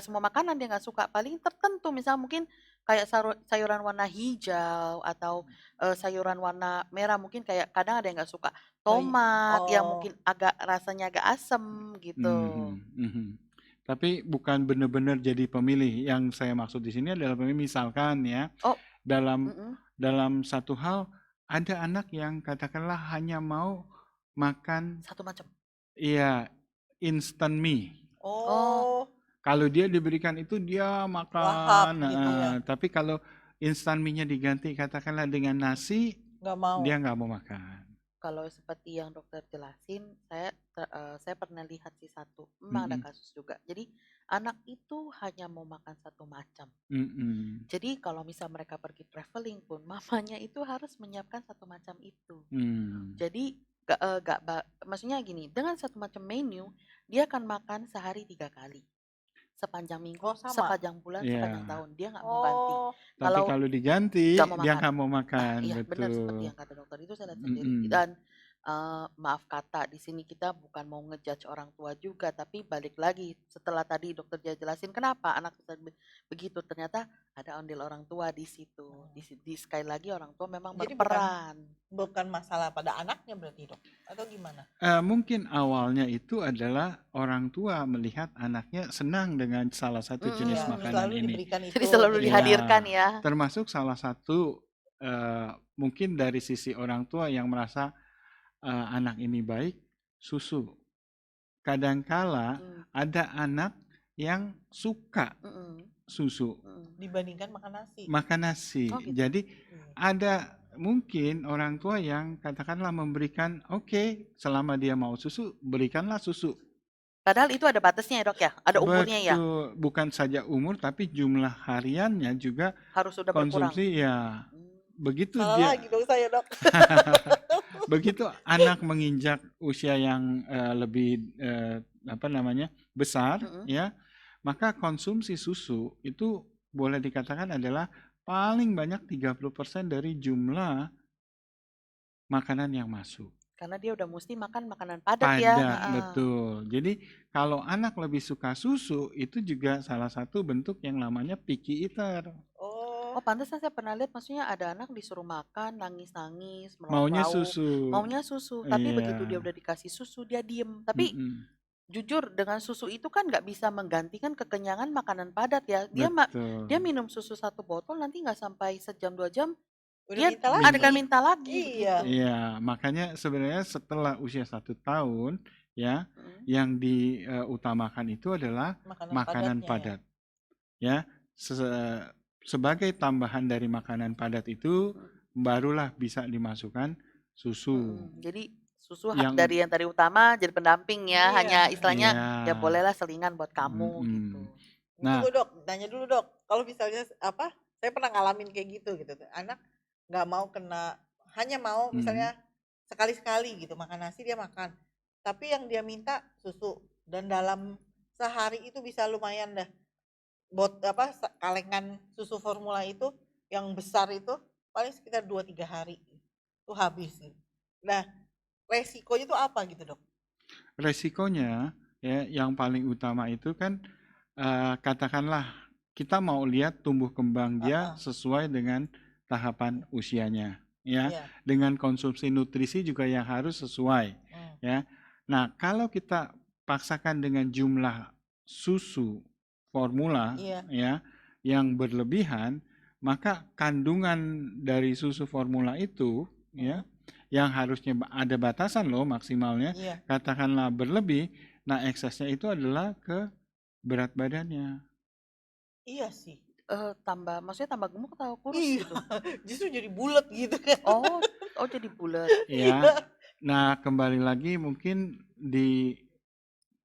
semua makanan dia nggak suka, paling tertentu, misal mungkin kayak sayuran warna hijau atau sayuran warna merah, mungkin kayak kadang ada yang nggak suka tomat, yang Oh, mungkin rasanya agak asem gitu. Mhm, mhm. Tapi bukan benar-benar jadi pemilih. Yang saya maksud di sini adalah pemilih. Misalkan ya, Oh, dalam mm-mm. dalam satu hal ada anak yang katakanlah hanya mau makan Satu macam. instant mie. Oh, oh, Kalau dia diberikan itu dia lahap makan, gitu ya, tapi kalau instan mie-nya diganti katakanlah dengan nasi, nggak mau. dia nggak mau makan. kalau seperti yang dokter jelasin, saya pernah lihat sih satu, memang ada Mm-mm, kasus juga. Jadi anak itu hanya mau makan satu macam. mm-mm, Jadi kalau misal mereka pergi traveling pun, mamanya itu harus menyiapkan satu macam itu. mm. Jadi maksudnya gini, dengan satu macam menu, dia akan makan sehari 3 kali. Sepanjang Oh minggu, sama. sepanjang bulan, sepanjang Ya, tahun. Dia nggak mau ganti. Oh, tapi Kalau kalau nggak diganti mau dia makan. nggak mau makan, Iya benar seperti betul. yang kata dokter itu saya lihat sendiri. Mm-mm. Dan maaf kata di sini kita bukan mau ngejudge orang tua juga, tapi balik lagi setelah tadi dokter dia jelasin kenapa anak bisa begitu, ternyata ada andil orang tua di situ. Sekali lagi orang tua memang jadi bukan berperan. masalah pada anaknya berarti dok, atau gimana? Mungkin awalnya itu adalah orang tua melihat anaknya senang dengan salah satu jenis Iya, makanan selalu ini. diberikan Jadi itu selalu gitu ya. dihadirkan Ya, ya. termasuk salah satu mungkin dari sisi orang tua yang merasa anak ini baik, susu. Kadangkala Mm, ada anak yang suka mm, susu, Dibandingkan makan nasi. makan nasi. Oh gitu. Jadi Iya. ada mungkin orang tua yang katakanlah memberikan, oke, selama dia mau susu, berikanlah susu. Padahal itu ada batasnya ya dok ya, ada umurnya ya, Betul, bukan saja umur tapi jumlah hariannya juga harus sudah berkurang. konsumsi ya. Begitu Salah dia lagi dong saya dok. begitu anak menginjak usia yang lebih besar Mm-mm. ya, maka konsumsi susu itu boleh dikatakan adalah paling banyak 30% dari jumlah makanan yang masuk. Karena dia udah mesti makan makanan padat ya. Padat, betul. Jadi kalau anak lebih suka susu, itu juga salah satu bentuk yang namanya picky eater. Oh, Oh pantesan saya pernah lihat, maksudnya ada anak disuruh makan, nangis-nangis, Maunya merauk-rauk, susu. maunya susu. Tapi begitu dia Iya. udah dikasih susu, dia diem. Tapi Mm-mm. jujur dengan susu itu kan nggak bisa menggantikan kekenyangan makanan padat ya. Dia Betul. minum susu 1 botol, nanti nggak sampai sejam 2 jam, udah dia minta Minta. lagi. akan minta lagi Iya. begitu. Iya, makanya sebenarnya setelah usia 1 tahun, ya, Mm. yang diutamakan itu adalah makanan padatnya padat. Ya, sebagai tambahan dari makanan padat itu, barulah bisa dimasukkan susu. Jadi susu Yang dari yang tadi utama jadi pendamping ya, Iya. hanya istilahnya ya Iya. bolehlah selingan buat kamu Mm-mm. gitu. Nah, Tunggu dok, tanya dulu dok. Kalau misalnya saya pernah ngalamin kayak gitu tuh. Anak nggak mau hanya mau misalnya sekali-sekali gitu makan nasi dia makan. Tapi yang dia minta susu dan dalam sehari itu bisa lumayan dah. Kalengan susu formula itu yang besar itu paling sekitar 2-3 hari itu habis gitu. Nah, resikonya itu apa gitu dok? resikonya ya yang paling utama itu kan katakanlah kita mau lihat tumbuh kembang dia sesuai dengan tahapan usianya ya. Iya. Dengan konsumsi nutrisi juga yang harus sesuai ya. Nah, kalau kita paksakan dengan jumlah susu formula Iya. ya yang berlebihan, maka kandungan dari susu formula itu ya yang harusnya ada batasan loh maksimalnya, Iya. katakanlah berlebih, nah eksesnya itu adalah ke berat badannya. Iya sih. Maksudnya tambah gemuk atau kurus Iya, gitu? justru jadi bulat gitu kan. Oh jadi bulat. Ya, Nah, kembali lagi mungkin di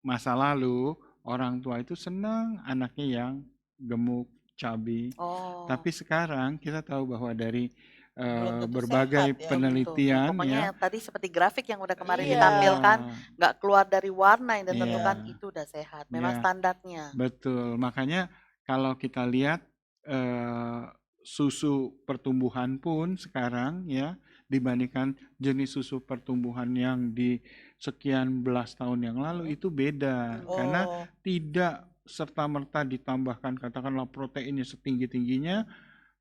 masa lalu orang tua itu senang anaknya yang gemuk, cabi. Oh, Tapi sekarang kita tahu bahwa dari Belum tentu berbagai sehat ya. belum tentu. Ya, penelitian pokoknya ya, yang tadi seperti grafik yang udah kemarin Iya. ditampilkan, iya, nggak keluar dari warna yang ditentukan iya, itu udah sehat. Memang ya, standarnya. betul. Makanya kalau kita lihat eh, susu pertumbuhan pun sekarang ya dibandingkan jenis susu pertumbuhan yang di sekian belas tahun yang lalu Mm-mm. itu beda karena Oh, tidak serta-merta ditambahkan katakanlah proteinnya setinggi-tingginya,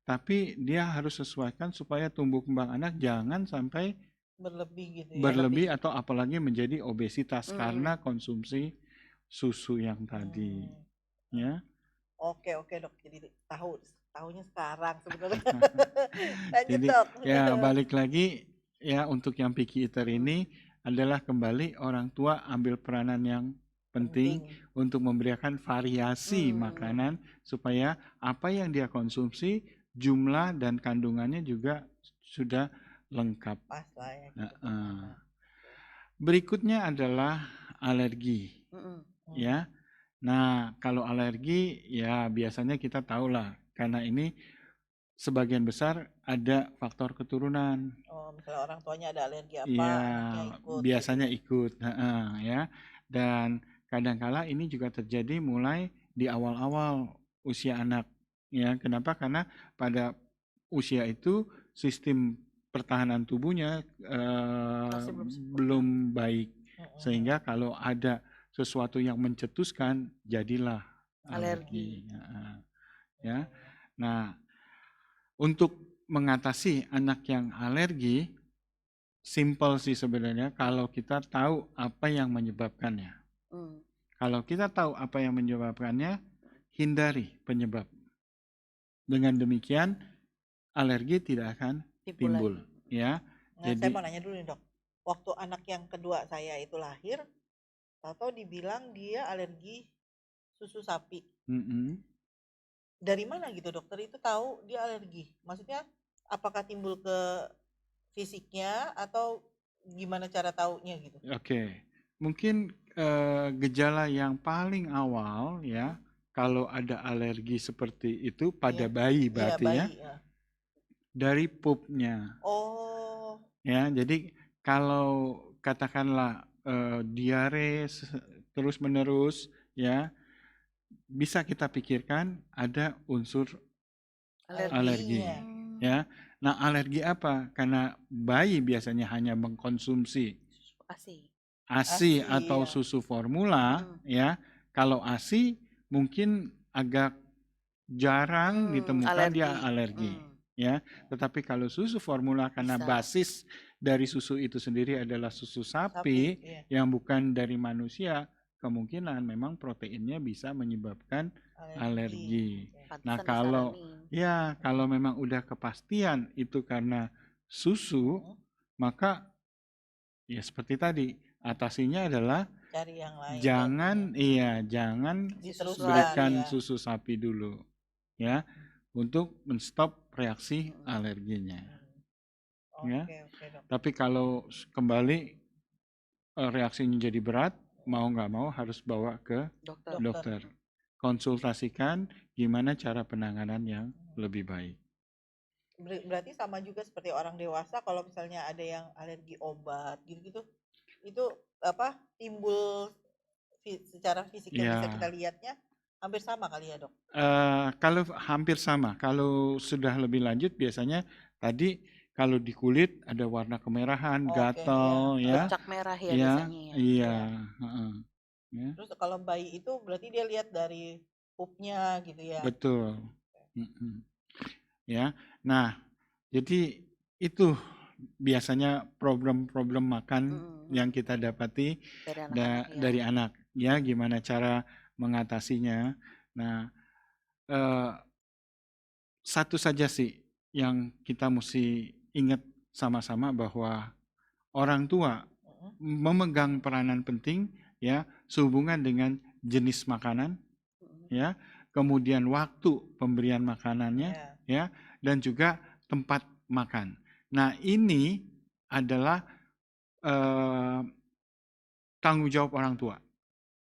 tapi dia harus sesuaikan supaya tumbuh kembang anak jangan sampai berlebih gitu ya. berlebih atau apalagi menjadi obesitas Hmm. karena konsumsi susu yang tadi Hmm. ya. Oke dok. Jadi tahunya sekarang sebenarnya. Lanjut Jadi dok. ya balik lagi ya untuk yang picky eater Hmm. ini adalah kembali orang tua ambil peranan yang penting Penting. untuk memberikan variasi Hmm. makanan supaya apa yang dia konsumsi jumlah dan kandungannya juga sudah lengkap. Pas lah ya gitu buat Heeh. anak. Berikutnya adalah alergi Hmm. ya. Nah, kalau alergi ya biasanya kita tahulah karena ini sebagian besar ada faktor keturunan. Oh, misalnya orang tuanya ada alergi apa, Iya, anaknya ikut gitu biasanya ya. ikut, heeh, ya. Dan kadangkala ini juga terjadi mulai di awal-awal usia anak, ya. Kenapa? Karena pada usia itu sistem pertahanan tubuhnya Masih belum sempurna. belum baik, Mm-mm. sehingga kalau ada sesuatu yang mencetuskan, jadilah Alergi. alergi, heeh, ya. Nah, untuk mengatasi anak yang alergi, simple sih sebenarnya kalau kita tahu apa yang menyebabkannya. Hmm. Kalau kita tahu apa yang menyebabkannya, hindari penyebab. Dengan demikian, alergi tidak akan Timbul timbul, lagi. ya. Nah, saya mau Jadi, nanya dulu nih dok. Waktu anak yang kedua saya itu lahir, tahu-tahu dibilang dia alergi susu sapi. mm-mm. Dari mana gitu dokter itu tahu dia alergi? Maksudnya apakah timbul ke fisiknya atau gimana cara taunya gitu? Oke, mungkin gejala yang paling awal ya, kalau ada alergi seperti itu pada Iya, bayi iya berarti ya, bayi. Ya. dari pupnya. Oh, Ya, jadi kalau katakanlah diare terus-menerus ya, bisa kita pikirkan ada unsur Alergi. alergi alerginya. Hmm. ya. Nah, alergi apa? Karena bayi biasanya hanya mengkonsumsi Susu ASI. ASI ASI atau ya. susu formula Hmm. ya. Kalau ASI mungkin agak jarang ditemukan dia Alergi. alergi Hmm. ya. Tetapi kalau susu formula karena Bisa. basis dari susu itu sendiri adalah susu Sapi, sapi iya. yang bukan dari manusia, kemungkinan memang proteinnya bisa menyebabkan alergi. Oke. Nah, Pantesan kalau disaranin. kalau memang udah kepastian itu karena susu, Hmm, maka ya seperti tadi, atasinya adalah Cari yang lain jangan gantinya. jangan Diteruskan berikan ya. susu sapi dulu ya untuk menstop reaksi Hmm. alerginya ya. Oke dok. Tapi kalau kembali reaksinya jadi berat, mau nggak mau harus bawa ke Dokter. dokter. Konsultasikan gimana cara penanganan yang lebih baik. Berarti sama juga seperti orang dewasa kalau misalnya ada yang alergi obat gitu-gitu, itu apa timbul secara fisik yang bisa kita Ya, lihatnya hampir sama kali ya dok? kalau hampir sama. Kalau sudah lebih lanjut biasanya tadi kalau di kulit ada warna kemerahan, Oke, iya. gatal ya. Bercak merah ya Ya, biasanya ya. iya, Iya. heeh, ya, Terus kalau bayi itu berarti dia lihat dari pupnya gitu ya? betul. Mm-mm. Ya, nah, jadi itu biasanya problem-problem makan yang kita dapati Dari anak-anak ya. dari anak. Ya, gimana cara mengatasinya. Nah, eh, satu saja sih yang kita mesti ingat sama-sama bahwa orang tua Mm-mm. memegang peranan penting ya sehubungan dengan jenis makanan ya, kemudian waktu pemberian makanannya Iya. ya, dan juga tempat makan. Nah, ini adalah eh, tanggung jawab orang tua,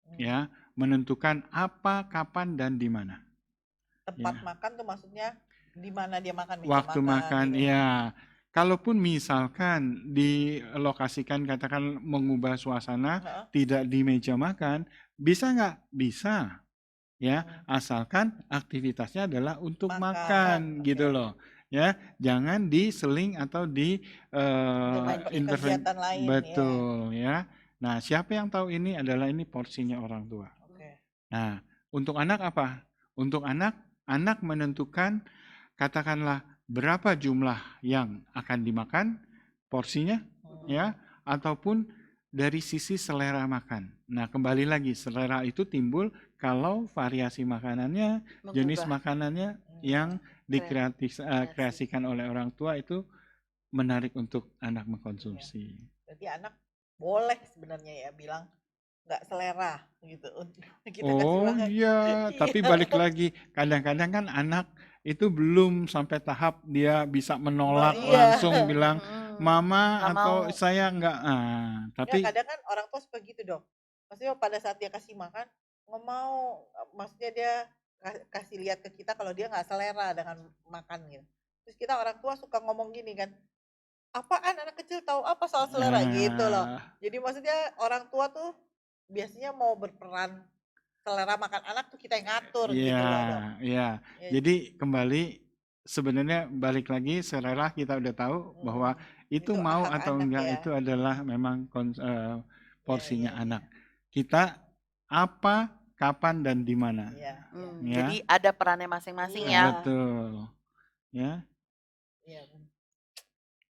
Hmm. ya, menentukan apa, kapan, dan di mana. Tempat Ya. makan tuh maksudnya di mana dia makan, meja Waktu makan, gitu. ya. Kalaupun misalkan dilokasikan, katakan mengubah suasana, Heeh. tidak di meja makan, bisa nggak? Bisa, ya, Hmm. asalkan aktivitasnya adalah untuk makan, Makan, gitu oke. loh, ya. Jangan diseling atau di Dengan kegiatan lain, ya. betul, ya. Nah, siapa yang tahu ini adalah ini porsinya orang tua. Oke. Nah, untuk anak apa? Untuk anak menentukan, katakanlah berapa jumlah yang akan dimakan, porsinya, ya, ataupun dari sisi selera makan. Nah, kembali lagi, selera itu timbul kalau variasi makanannya, jenis Mengubah makanannya Iya. yang kreasi. dikreasikan oleh orang tua itu menarik untuk anak Iya. mengkonsumsi. Berarti anak boleh sebenarnya ya bilang nggak selera gitu. Kita kasih Oh makan. iya, tapi Iya. balik lagi, kadang-kadang kan anak itu belum sampai tahap dia bisa menolak Iya. langsung bilang mama Nggak atau mau. saya enggak. Ya Tapi kadang kan orang tua suka gitu dong. Maksudnya pada saat dia kasih makan nggak mau, maksudnya dia kasih lihat ke kita kalau dia nggak selera dengan makan gitu. Terus kita orang tua suka ngomong gini kan, apaan anak kecil tahu apa soal selera gitu loh. eh, Jadi maksudnya orang tua tuh biasanya mau berperan selera makan anak tuh kita yang ngatur iya, gitu loh dok. iya. Ya, Jadi kembali sebenarnya balik lagi selera kita udah tahu bahwa itu itu mau hak atau anak enggak ya. itu adalah memang Ya, porsinya ya, anak. ya. Kita apa, kapan, dan di mana. Ya, ya. Ya, Jadi ada perannya masing-masing Iya. ya. betul. Ya. Iya.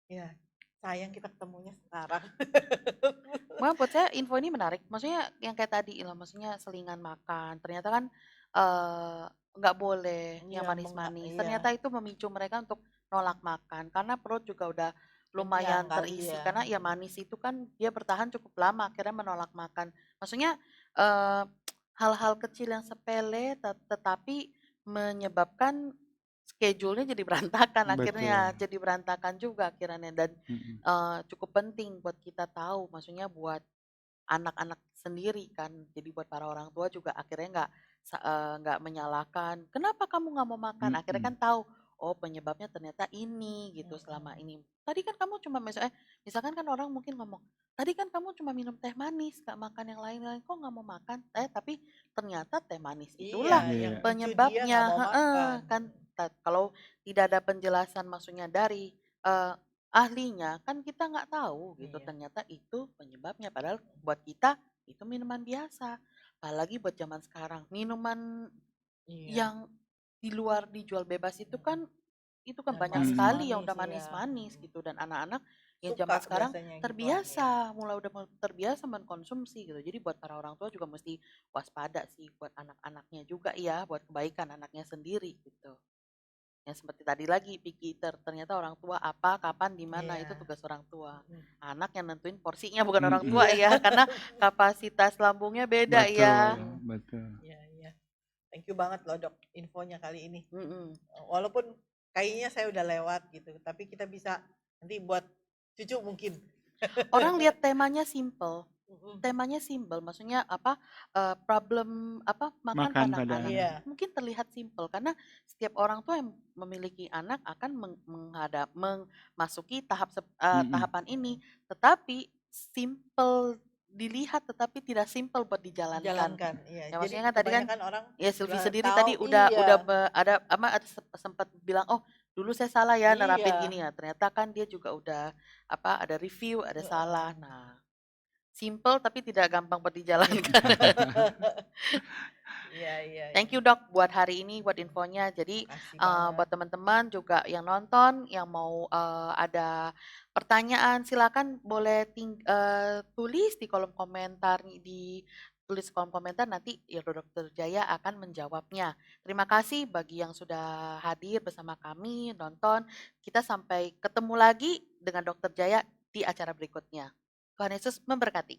Ya, sayang kita ketemunya sekarang. Buat saya info ini menarik. Maksudnya yang kayak tadi lah, maksudnya selingan makan. Ternyata kan nggak boleh yang Iya, manis-manis. iya. Ternyata itu memicu mereka untuk nolak makan karena perut juga udah Kenyang lumayan kali terisi. ya. Karena ya manis itu kan dia bertahan cukup lama, akhirnya menolak makan. Maksudnya eh, hal-hal kecil yang sepele tetapi menyebabkan schedule-nya jadi berantakan akhirnya, Betul. jadi berantakan juga akhirnya dan cukup penting buat kita tahu, maksudnya buat anak-anak sendiri kan. Jadi buat para orang tua juga akhirnya nggak menyalahkan, "Kenapa kamu nggak mau makan?" Akhirnya kan tahu, oh penyebabnya ternyata ini gitu selama ini. Tadi kan kamu cuma misalkan kan orang mungkin ngomong, "Tadi kan kamu cuma minum teh manis, nggak makan yang lain-lain, kok nggak mau makan?" Tapi ternyata teh manis Iya, itulah yang Iya. picu dia penyebabnya, nggak mau heeh, makan. kan. Kalau tidak ada penjelasan maksudnya dari ahlinya, kan kita nggak tahu gitu, Iya. ternyata itu penyebabnya. Padahal buat kita itu minuman biasa. Apalagi buat zaman sekarang, minuman Iya. yang di luar dijual bebas itu kan Yang banyak sekali yang manis-manis udah ya. manis-manis gitu dan anak-anak yang Suka zaman sekarang biasanya gituan, terbiasa, terbiasa mengkonsumsi gitu. Jadi buat para orang tua juga mesti waspada sih buat anak-anaknya juga ya, buat kebaikan anaknya sendiri gitu. Yang seperti tadi lagi picky eater, ternyata orang tua apa, kapan, di mana itu Iya. tugas orang tua. Mm. Anak yang nentuin porsinya bukan orang tua Iya. ya, karena kapasitas lambungnya beda ya. Betul, betul. Iya, iya. Thank you banget loh dok infonya kali ini. Mm-mm. Walaupun kayaknya saya udah lewat gitu, tapi kita bisa nanti buat cucu mungkin. Orang lihat temanya simple. Temanya simple, maksudnya apa? Problem apa makan Makan pada pada anak. Iya. Mungkin terlihat simple karena setiap orang tua yang memiliki anak akan memasuki tahapan ini, tetapi simple dilihat tetapi tidak simple buat dijalankan. Jalankan, iya. Ya Jadi maksudnya kan tadi kan kebanyakan orang ya Sylvie nggak sendiri tahu, tadi udah iya. ada sempat bilang, "Oh, dulu saya salah ya nerapin Iya. gini ya." Ternyata kan dia juga udah ada review, ada salah. Nah, simple tapi tidak gampang buat dijalankan. Iya, iya. Thank you dok buat hari ini, buat infonya. Jadi Makasih banget. buat teman-teman juga yang nonton, yang mau ada pertanyaan, silakan boleh tulis di kolom komentar, tulis kolom komentar, nanti ya Dokter Jaya akan menjawabnya. Terima kasih bagi yang sudah hadir bersama kami, nonton. Kita sampai ketemu lagi dengan Dokter Jaya di acara berikutnya. Tuhan Yesus memberkati.